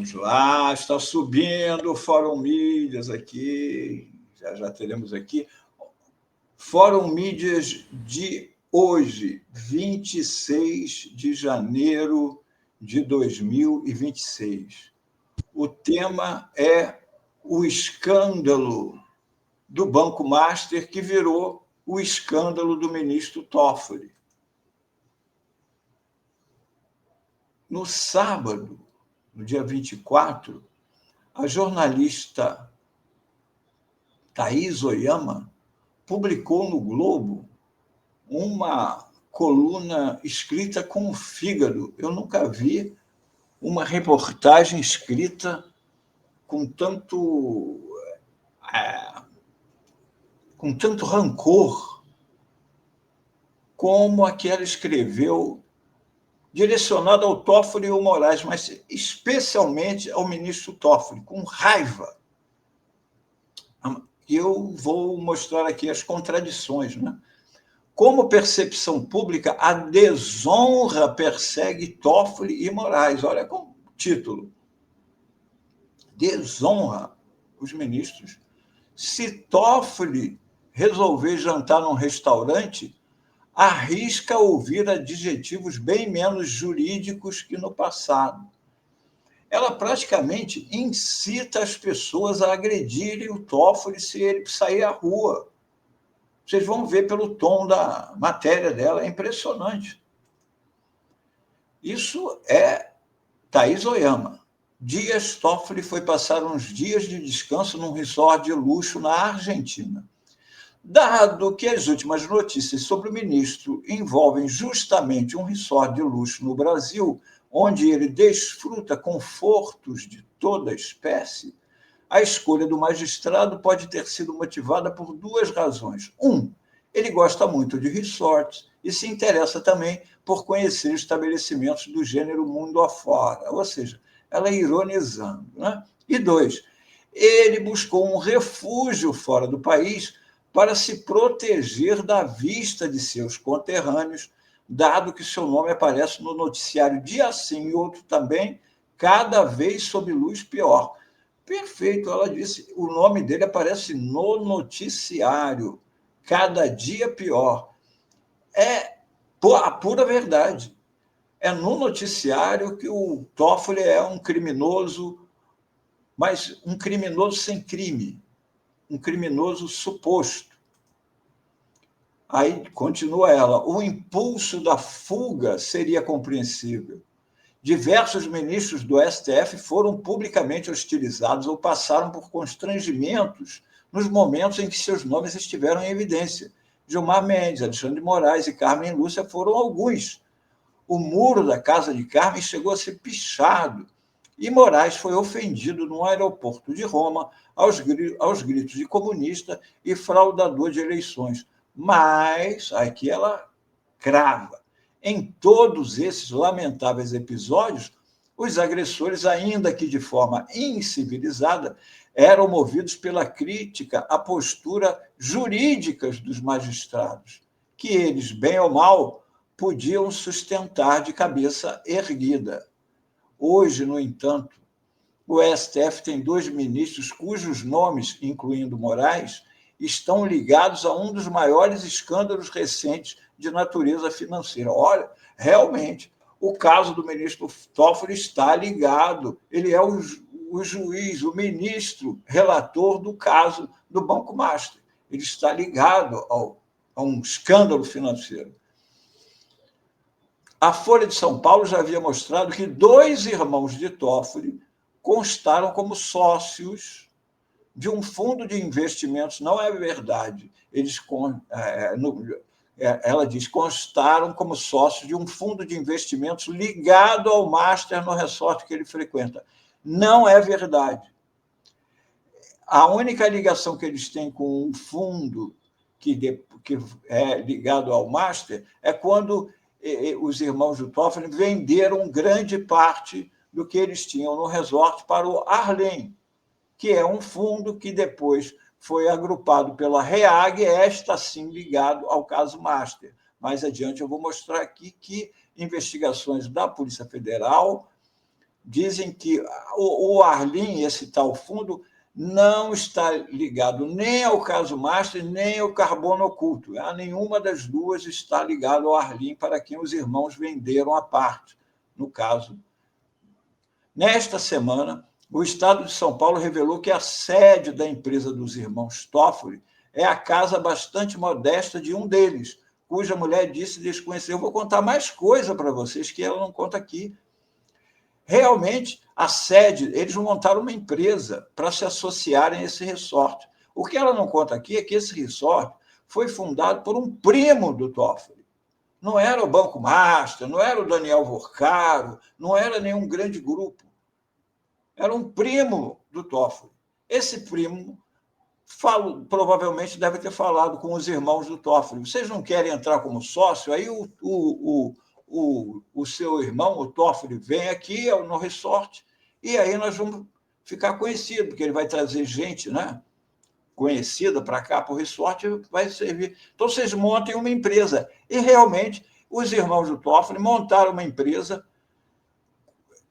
Vamos lá, está subindo o Fórum Mídias aqui, já teremos aqui. Fórum Mídias de hoje, 26 de janeiro de 2026. O tema é o escândalo do Banco Master, que virou o escândalo do ministro Toffoli. No sábado, no dia 24, a jornalista Thaís Oyama publicou no Globo uma coluna escrita com o fígado. Eu nunca vi uma reportagem escrita com tanto rancor como a que ela escreveu, direcionada ao Toffoli e ao Moraes, mas especialmente ao ministro Toffoli, com raiva. E eu vou mostrar aqui as contradições, né? Como percepção pública, a desonra persegue Toffoli e Moraes. Olha como título. Desonra os ministros. Se Toffoli resolver jantar num restaurante, arrisca ouvir adjetivos bem menos jurídicos que no passado. Ela praticamente incita as pessoas a agredirem o Toffoli se ele sair à rua. Vocês vão ver pelo tom da matéria dela, é impressionante. Isso é Thaís Oyama. Dias Toffoli foi passar uns dias de descanso num resort de luxo na Argentina. Dado que as últimas notícias sobre o ministro envolvem justamente um resort de luxo no Brasil, onde ele desfruta confortos de toda espécie, a escolha do magistrado pode ter sido motivada por duas razões. Ele gosta muito de resorts e se interessa também por conhecer estabelecimentos do gênero mundo afora, ou seja, ela ironizando, né? E dois, ele buscou um refúgio fora do país para se proteger da vista de seus conterrâneos, dado que seu nome aparece no noticiário dia sim e outro também, cada vez sob luz pior. Perfeito, ela disse, o nome dele aparece no noticiário, cada dia pior. É a pura verdade. É no noticiário que o Toffoli é um criminoso, mas um criminoso sem crime, um criminoso suposto. Aí continua ela, o impulso da fuga seria compreensível. Diversos ministros do STF foram publicamente hostilizados ou passaram por constrangimentos nos momentos em que seus nomes estiveram em evidência. Gilmar Mendes, Alexandre de Moraes e Carmen Lúcia foram alguns. O muro da casa de Carmen chegou a ser pichado e Moraes foi ofendido no aeroporto de Roma aos gritos de comunista e fraudador de eleições. Mas, aqui ela crava, em todos esses lamentáveis episódios, os agressores, ainda que de forma incivilizada, eram movidos pela crítica à postura jurídica dos magistrados, que eles, bem ou mal, podiam sustentar de cabeça erguida. Hoje, no entanto, o STF tem dois ministros cujos nomes, incluindo Moraes, estão ligados a um dos maiores escândalos recentes de natureza financeira. Olha, realmente, o caso do ministro Toffoli está ligado. Ele é o juiz, o ministro relator do caso do Banco Master. Ele está ligado a um escândalo financeiro. A Folha de São Paulo já havia mostrado que dois irmãos de Toffoli constaram como sócios de um fundo de investimentos. Não é verdade. Ela diz, constaram como sócios de um fundo de investimentos ligado ao Master no resort que ele frequenta. Não é verdade. A única ligação que eles têm com um fundo que é ligado ao Master é quando os irmãos do Toffoli venderam grande parte do que eles tinham no resort para o Arlen, que é um fundo que depois foi agrupado pela REAG, esta sim ligado ao caso Master. Mais adiante eu vou mostrar aqui que investigações da Polícia Federal dizem que o Arlim, esse tal fundo, não está ligado nem ao caso Master, nem ao carbono oculto. A nenhuma das duas está ligado ao Arlim, para quem os irmãos venderam a parte, no caso. Nesta semana, o Estado de São Paulo revelou que a sede da empresa dos irmãos Toffoli é a casa bastante modesta de um deles, cuja mulher disse desconhecer. Eu vou contar mais coisa para vocês que ela não conta aqui. Realmente, a sede, eles montaram uma empresa para se associarem a esse resort. O que ela não conta aqui é que esse resort foi fundado por um primo do Toffoli. Não era o Banco Master, não era o Daniel Vorcaro, não era nenhum grande grupo. Era um primo do Toffoli. Esse primo provavelmente deve ter falado com os irmãos do Toffoli. Vocês não querem entrar como sócio? Aí o seu irmão, o Toffoli, vem aqui no resort e aí nós vamos ficar conhecidos, porque ele vai trazer gente, né, conhecida para cá, para o resort, vai servir. Então, vocês montem uma empresa. E, realmente, os irmãos do Toffoli montaram uma empresa.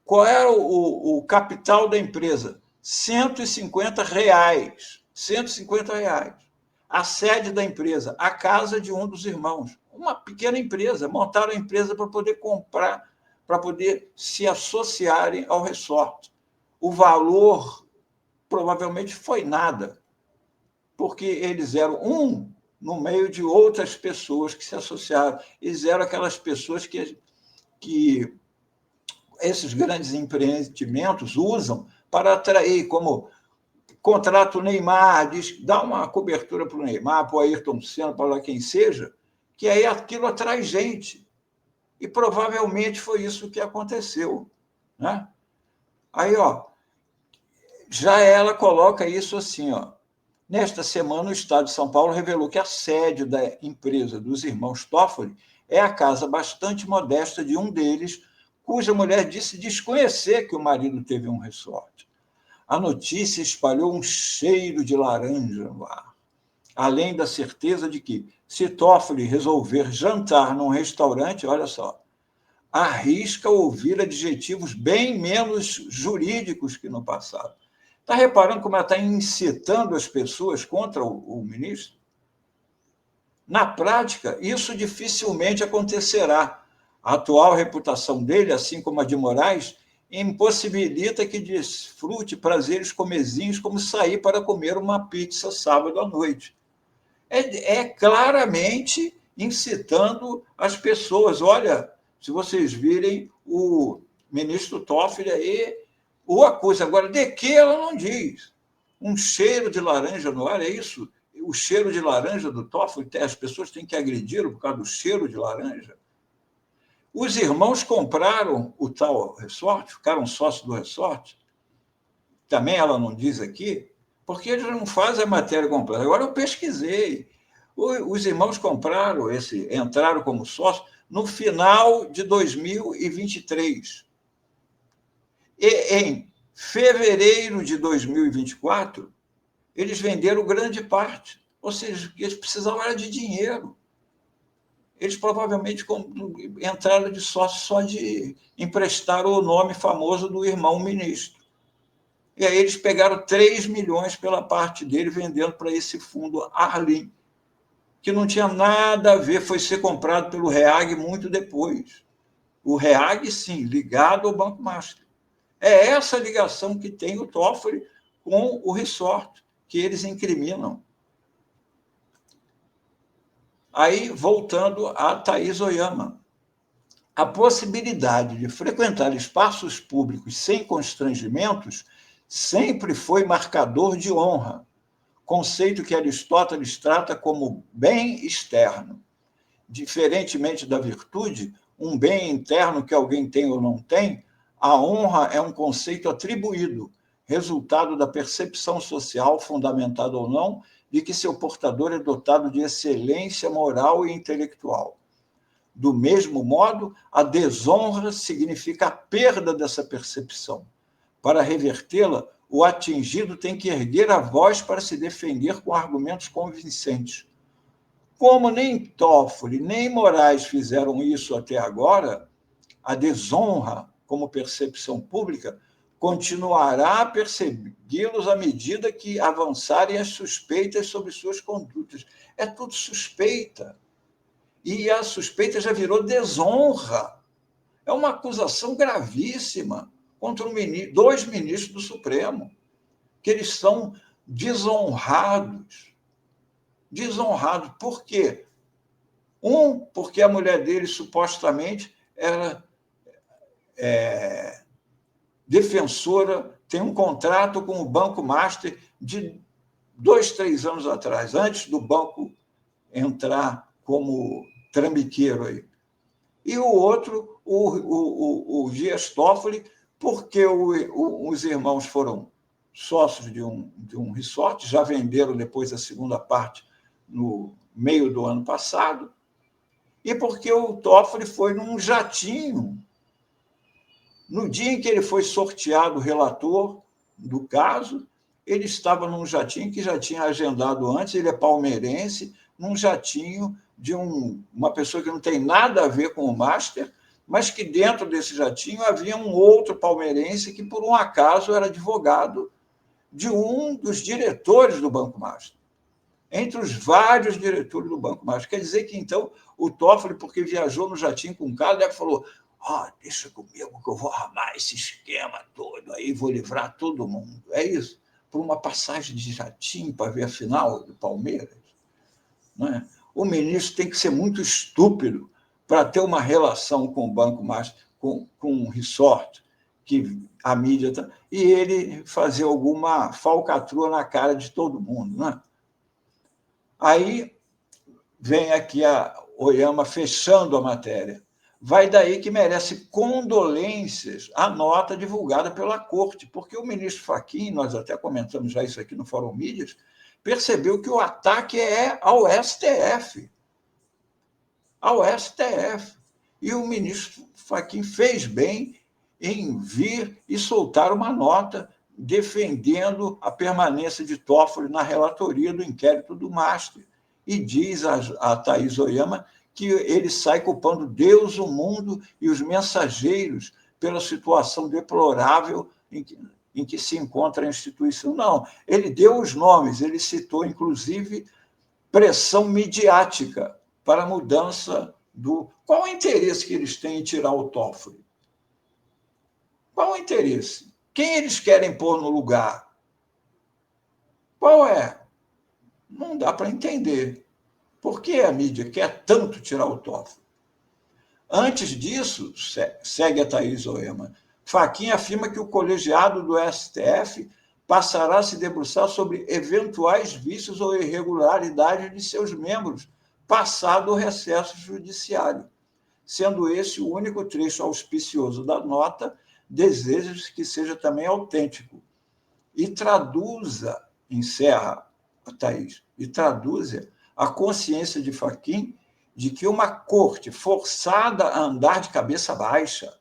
Qual era o capital da empresa? R$ 150. R$ 150. A sede da empresa, a casa de um dos irmãos. Uma pequena empresa. Montaram a empresa para poder comprar, para poder se associarem ao resort. O valor provavelmente foi nada, porque eles eram no meio de outras pessoas que se associaram. Eles eram aquelas pessoas que esses grandes empreendimentos usam para atrair, como contrata o Neymar, dá uma cobertura para o Neymar, para o Ayrton Senna, para quem seja, que aí aquilo atrai gente. E provavelmente foi isso que aconteceu, né? Aí, já ela coloca isso assim, Nesta semana, o Estado de São Paulo revelou que a sede da empresa dos irmãos Toffoli é a casa bastante modesta de um deles, cuja mulher disse desconhecer que o marido teve um resort. A notícia espalhou um cheiro de laranja no ar, além da certeza de que, se Toffoli resolver jantar num restaurante, olha só, arrisca ouvir adjetivos bem menos jurídicos que no passado. Está reparando como ela está incitando as pessoas contra o ministro? Na prática, isso dificilmente acontecerá. A atual reputação dele, assim como a de Moraes, impossibilita que desfrute prazeres comezinhos como sair para comer uma pizza sábado à noite. É claramente incitando as pessoas. Olha, se vocês virem o ministro Toffoli aí, o acusa. Agora, de que ela não diz? Um cheiro de laranja no ar, é isso? O cheiro de laranja do Toffoli, as pessoas têm que agredi-lo por causa do cheiro de laranja. Os irmãos compraram o tal resort, ficaram sócios do resort. Também ela não diz aqui, porque eles não fazem a matéria completa. Agora eu pesquisei. Os irmãos compraram entraram como sócios no final de 2023. E em fevereiro de 2024, eles venderam grande parte. Ou seja, eles precisavam de dinheiro. Eles provavelmente entraram de sócio só de emprestar o nome famoso do irmão ministro. E aí eles pegaram 3 milhões pela parte dele, vendendo para esse fundo Arlim, que não tinha nada a ver, foi ser comprado pelo REAG muito depois. O REAG, sim, ligado ao Banco Master. É essa ligação que tem o Toffoli com o resort, que eles incriminam. Aí, voltando a Thaís Oyama, a possibilidade de frequentar espaços públicos sem constrangimentos sempre foi marcador de honra, conceito que Aristóteles trata como bem externo. Diferentemente da virtude, um bem interno que alguém tem ou não tem, a honra é um conceito atribuído, resultado da percepção social, fundamentada ou não, de que seu portador é dotado de excelência moral e intelectual. Do mesmo modo, a desonra significa a perda dessa percepção. Para revertê-la, o atingido tem que erguer a voz para se defender com argumentos convincentes. Como nem Toffoli nem Moraes fizeram isso até agora, a desonra como percepção pública, continuará a persegui-los à medida que avançarem as suspeitas sobre suas condutas. É tudo suspeita. E a suspeita já virou desonra. É uma acusação gravíssima contra dois ministros do Supremo, que eles são desonrados. Desonrados. Por quê? Porque a mulher dele supostamente era defensora, tem um contrato com o Banco Master de 2, 3 anos atrás, antes do banco entrar como trambiqueiro aí. E o outro, o Dias Toffoli, porque os irmãos foram sócios de um resort, já venderam depois a segunda parte no meio do ano passado, e porque o Toffoli foi num jatinho. No dia em que ele foi sorteado relator do caso, ele estava num jatinho que já tinha agendado antes, ele é palmeirense, num jatinho de uma pessoa que não tem nada a ver com o Master, mas que dentro desse jatinho havia um outro palmeirense que, por um acaso, era advogado de um dos diretores do Banco Master, entre os vários diretores do Banco Master. Quer dizer que, então, o Toffoli, porque viajou no jatinho com o cara, deve falou: deixa comigo que eu vou armar esse esquema todo aí, vou livrar todo mundo. É isso? Por uma passagem de jatinho para ver a final do Palmeiras? Não é? O ministro tem que ser muito estúpido para ter uma relação com o Banco Master, com um resort, que a mídia está, e ele fazer alguma falcatrua na cara de todo mundo. Não é? Aí vem aqui a Oyama fechando a matéria. Vai daí que merece condolências a nota divulgada pela Corte, porque o ministro Fachin, nós até comentamos já isso aqui no Fórum Mídias, percebeu que o ataque é ao STF. Ao STF. E o ministro Fachin fez bem em vir e soltar uma nota defendendo a permanência de Toffoli na relatoria do inquérito do Master. E diz a Thaís Oyama que ele sai culpando Deus, o mundo e os mensageiros pela situação deplorável em que se encontra a instituição. Não, ele deu os nomes, ele citou, inclusive, pressão midiática para a mudança do... Qual o interesse que eles têm em tirar o Toffoli? Qual o interesse? Quem eles querem pôr no lugar? Qual é? Não dá para entender. Por que a mídia quer tanto tirar o Toffoli? Antes disso, segue a Thaís Oyama, Fachin afirma que o colegiado do STF passará a se debruçar sobre eventuais vícios ou irregularidades de seus membros, passado o recesso judiciário. Sendo esse o único trecho auspicioso da nota, deseja que seja também autêntico. E traduza, encerra a Thaís, e traduza a consciência de Fachin de que uma corte forçada a andar de cabeça baixa,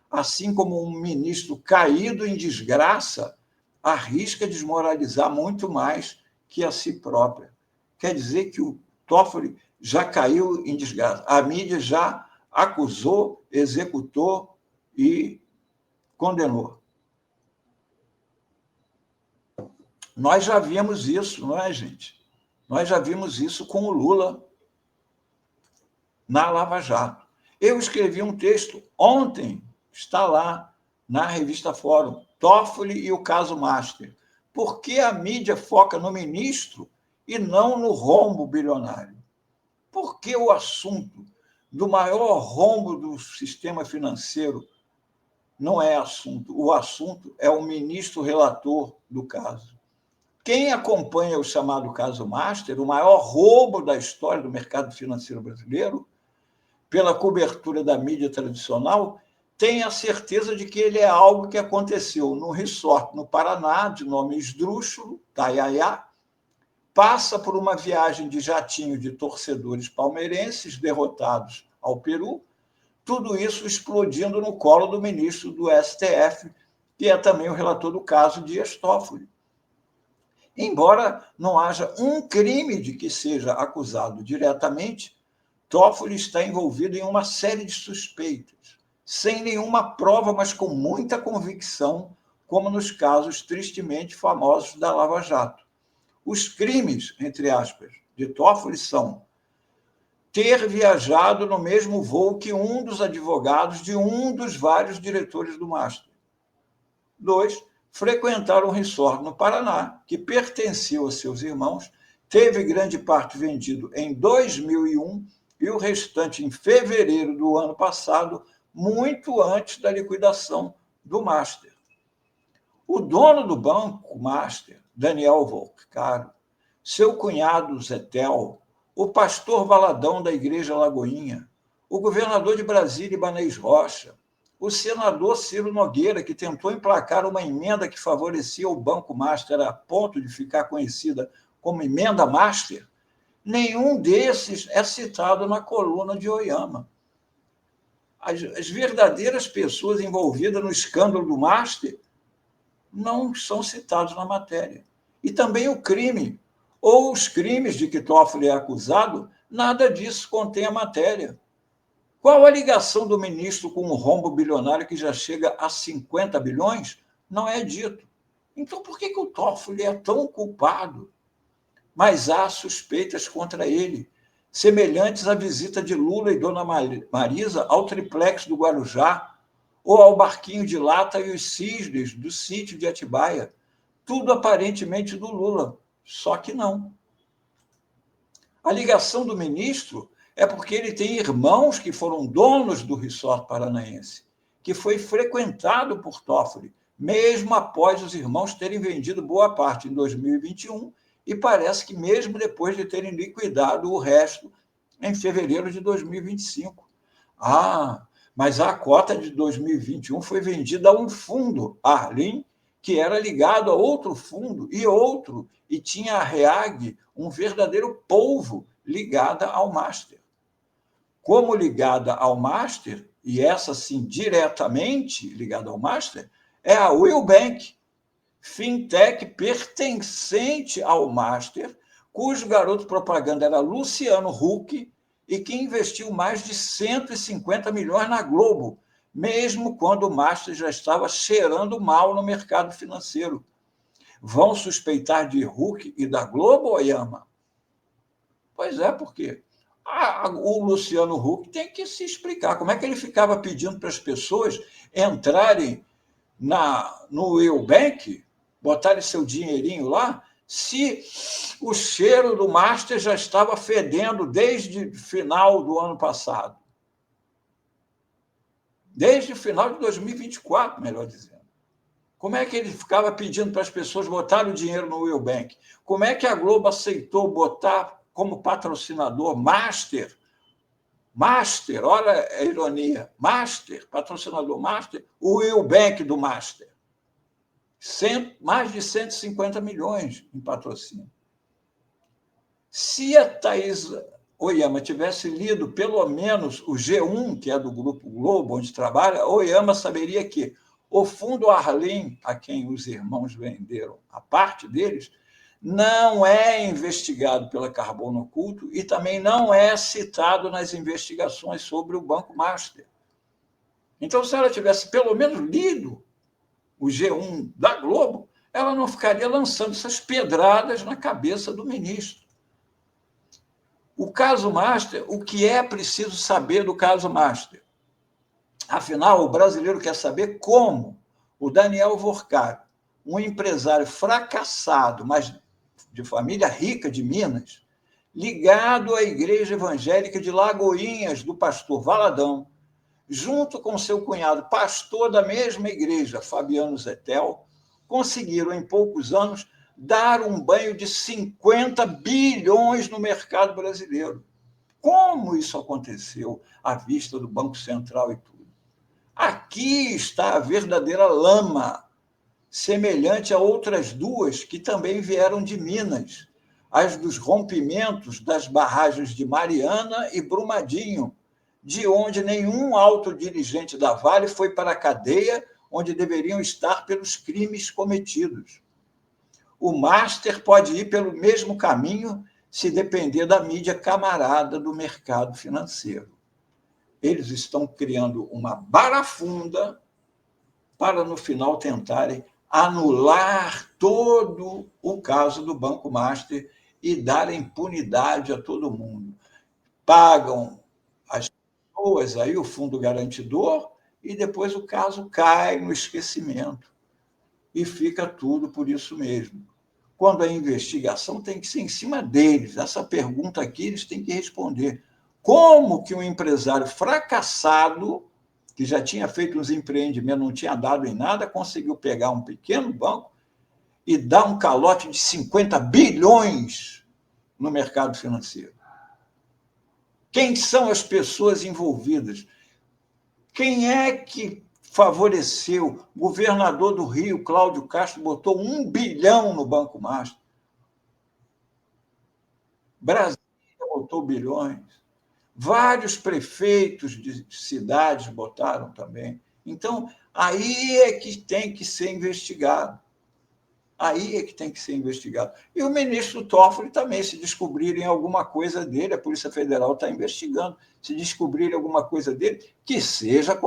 assim como um ministro caído em desgraça, arrisca desmoralizar muito mais que a si própria. Quer dizer que o Toffoli já caiu em desgraça. A mídia já acusou, executou e condenou. Nós já vimos isso, não é, gente? Nós já vimos isso com o Lula na Lava Jato. Eu escrevi um texto ontem, está lá na revista Fórum, Toffoli e o caso Master. Por que a mídia foca no ministro e não no rombo bilionário? Por que o assunto do maior rombo do sistema financeiro não é assunto? O assunto é o ministro relator do caso. Quem acompanha o chamado caso Master, o maior roubo da história do mercado financeiro brasileiro, pela cobertura da mídia tradicional, tem a certeza de que ele é algo que aconteceu num resort no Paraná, de nome esdrúxulo, Taiaiá, passa por uma viagem de jatinho de torcedores palmeirenses derrotados ao Peru, tudo isso explodindo no colo do ministro do STF, que é também o relator do caso Dias Toffoli. Embora não haja um crime de que seja acusado diretamente, Toffoli está envolvido em uma série de suspeitas. sem nenhuma prova, mas com muita convicção, como nos casos tristemente famosos da Lava Jato. Os crimes, entre aspas, de Toffoli são ter viajado no mesmo voo que um dos advogados de um dos vários diretores do Master. 2, frequentar um resort no Paraná, que pertencia aos seus irmãos, teve grande parte vendido em 2001 e o restante em fevereiro do ano passado, muito antes da liquidação do Master. O dono do banco Master, Daniel Volcaro, seu cunhado Zetel, o pastor Valadão da Igreja Lagoinha, o governador de Brasília, Ibanez Rocha, o senador Ciro Nogueira, que tentou emplacar uma emenda que favorecia o Banco Master a ponto de ficar conhecida como emenda Master, nenhum desses é citado na coluna de Oyama. As verdadeiras pessoas envolvidas no escândalo do Master não são citados na matéria. E também o crime, ou os crimes de que Toffoli é acusado, nada disso contém a matéria. Qual a ligação do ministro com um rombo bilionário que já chega a 50 bilhões? Não é dito. Então, por que o Toffoli é tão culpado? Mas há suspeitas contra ele, semelhantes à visita de Lula e Dona Marisa ao triplex do Guarujá, ou ao barquinho de lata e os cisnes do sítio de Atibaia. Tudo aparentemente do Lula, só que não. A ligação do ministro é porque ele tem irmãos que foram donos do resort paranaense, que foi frequentado por Toffoli, mesmo após os irmãos terem vendido boa parte em 2021 e parece que mesmo depois de terem liquidado o resto em fevereiro de 2025. Mas a cota de 2021 foi vendida a um fundo, Arlim, que era ligado a outro fundo e tinha a REAG, um verdadeiro polvo ligada ao Master. Como ligada ao Master, e essa sim diretamente ligada ao Master, é a Will Bank, fintech pertencente ao Master, cujo garoto propaganda era Luciano Huck e que investiu mais de 150 milhões na Globo, mesmo quando o Master já estava cheirando mal no mercado financeiro. Vão suspeitar de Huck e da Globo, Oyama? Pois é, por quê? O Luciano Huck tem que se explicar. Como é que ele ficava pedindo para as pessoas entrarem no Eubank, botarem seu dinheirinho lá, se o cheiro do Master já estava fedendo desde o final do ano passado? Desde o final de 2024, melhor dizendo. Como é que ele ficava pedindo para as pessoas botarem o dinheiro no Eubank? Como é que a Globo aceitou botar como patrocinador Master, olha a ironia, Master, patrocinador Master, o Eubank do Master. Mais de 150 milhões em patrocínio. Se a Thaís Oyama tivesse lido pelo menos o G1, que é do Grupo Globo, onde trabalha, Oyama saberia que o fundo Arlim, a quem os irmãos venderam a parte deles, não é investigado pela Carbono Oculto e também não é citado nas investigações sobre o Banco Master. Então, se ela tivesse pelo menos lido o G1 da Globo, ela não ficaria lançando essas pedradas na cabeça do ministro. O caso Master, o que é preciso saber do caso Master? Afinal, o brasileiro quer saber como o Daniel Volcaro, um empresário fracassado, mas de família rica de Minas, ligado à Igreja Evangélica de Lagoinhas, do pastor Valadão, junto com seu cunhado, pastor da mesma igreja, Fabiano Zetel, conseguiram, em poucos anos, dar um banho de 50 bilhões no mercado brasileiro. Como isso aconteceu à vista do Banco Central e tudo? Aqui está a verdadeira lama, semelhante a outras duas que também vieram de Minas, as dos rompimentos das barragens de Mariana e Brumadinho, de onde nenhum alto dirigente da Vale foi para a cadeia onde deveriam estar pelos crimes cometidos. O Master pode ir pelo mesmo caminho se depender da mídia camarada do mercado financeiro. eles estão criando uma barafunda para, no final, tentarem anular todo o caso do Banco Master e dar impunidade a todo mundo. Pagam as pessoas, aí o fundo garantidor, e depois o caso cai no esquecimento. E fica tudo por isso mesmo. Quando a investigação tem que ser em cima deles. Essa pergunta aqui eles têm que responder. Como que um empresário fracassado, que já tinha feito uns empreendimentos, não tinha dado em nada, conseguiu pegar um pequeno banco e dar um calote de 50 bilhões no mercado financeiro? Quem são as pessoas envolvidas? Quem é que favoreceu? O governador do Rio, Cláudio Castro, botou 1 bilhão no Banco Master. Brasília botou bilhões. Vários prefeitos de cidades botaram também. Então, aí é que tem que ser investigado. Aí é que tem que ser investigado. E o ministro Toffoli também, se descobrirem alguma coisa dele, a Polícia Federal está investigando, se descobrirem alguma coisa dele, que seja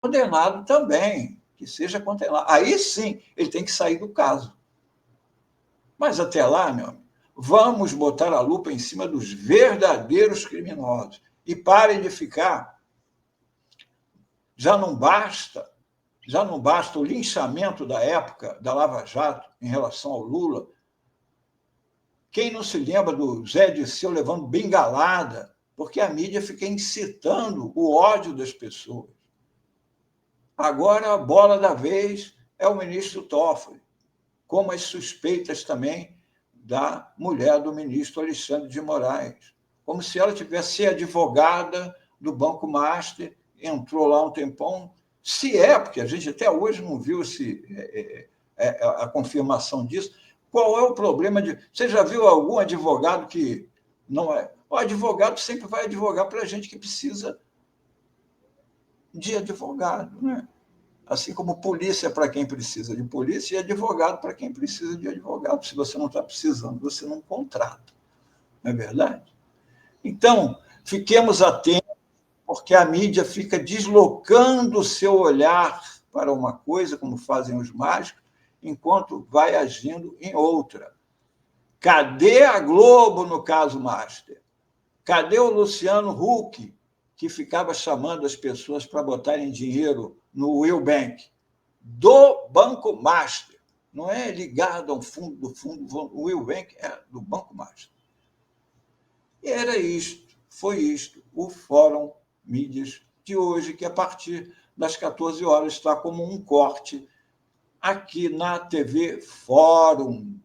condenado também, que seja condenado. Aí sim, ele tem que sair do caso. Mas até lá, meu amigo, vamos botar a lupa em cima dos verdadeiros criminosos. E parem de ficar. Já não basta o linchamento da época da Lava Jato em relação ao Lula. Quem não se lembra do Zé Dirceu levando bengalada, porque a mídia fica incitando o ódio das pessoas. Agora a bola da vez é o ministro Toffoli, como as suspeitas também da mulher do ministro Alexandre de Moraes, como se ela tivesse advogada do Banco Master, entrou lá um tempão, se é, porque a gente até hoje não viu a confirmação disso. Qual é o problema de... Você já viu algum advogado que não é... O advogado sempre vai advogar para a gente que precisa de advogado, né? Assim como polícia para quem precisa de polícia e advogado para quem precisa de advogado. Se você não está precisando, você não contrata. Não é verdade? Então, fiquemos atentos, porque a mídia fica deslocando o seu olhar para uma coisa, como fazem os mágicos, enquanto vai agindo em outra. Cadê a Globo no caso Master? Cadê o Luciano Huck, que ficava chamando as pessoas para botarem dinheiro no Will Bank? Do Banco Master. Não é ligado a um fundo do fundo. O Will Bank é do Banco Master. E era isto, foi isto, o Fórum Mídias de hoje, que a partir das 14 horas está como um corte aqui na TV Fórum.